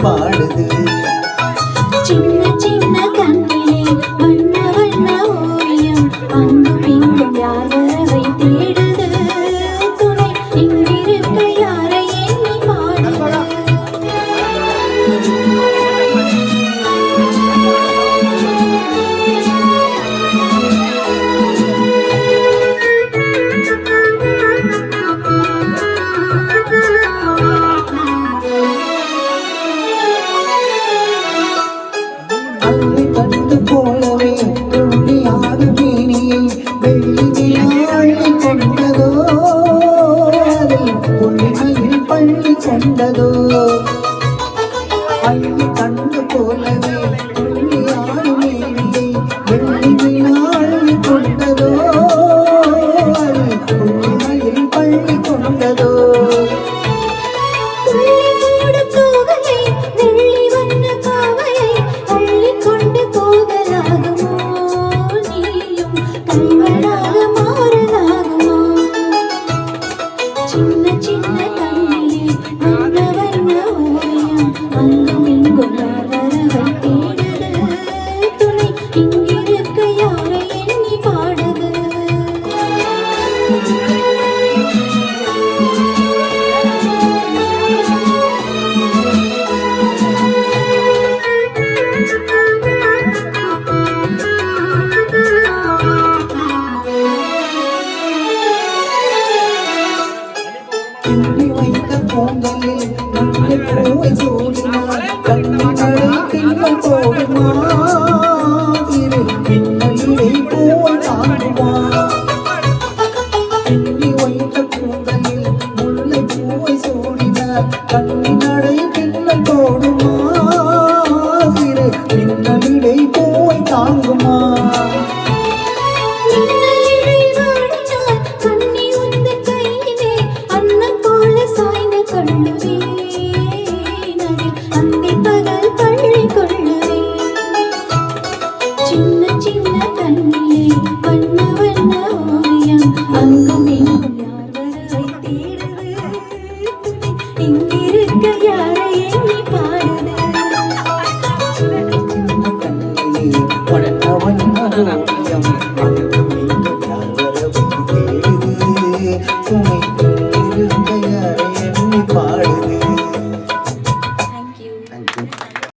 பாடுது. சின்ன சின்ன கண்ணிலே வண்ண வண்ண ஓவியம் அங்கும் இங்கும் யார் வரவை தேடுது. துணை இங்கிருக்க யாரை எண்ணி பாடுது. அள்ளி கண்டு போலவே துள்ளியாடு மேனியை வெள்ளி நிலா அள்ளி கொண்டதோ, அதில் புள்ளிமையில் பள்ளி கொண்டதோ. அள்ளி கண்டு போலவே துள்ளியாடு மேனியை வெள்ளி நிலா அள்ளி கொண்டதோ, அதில் புள்ளிமையில் பள்ளி கொண்டதோ. சின்ன சின்ன கண்ணிலே வண்ண வண்ண ஓவியம் அங்கும் இங்கும் யார் வரவை தேடுது. துணை இங்கிருக்க யாரை எண்ணி பாடுது. கிள்ளி வைத்த பூங்கலில் நல்ல பூவை சூடினார் கண்ணிகளை பின்னல் போடுமா, திரு பின்னலிடை பூவை தாங்குமா. கிள்ளி வைத்த பூங்கலில் முல்லை பூவை சூடினார் கண்ணினடை பின்னல் போடுமா, திரு பின்னலிடை பூவை தாங்குமா. சின்ன சின்ன கண்ணிலே வண்ண வண்ண ஓவியம் அங்கும் இங்கும் யார் வரவை தேடுது. இங்கிருக்க யாரை எண்ணி பாடுது. சின்ன சின்ன கண்ணிலே வண்ண வண்ண ஓவியம்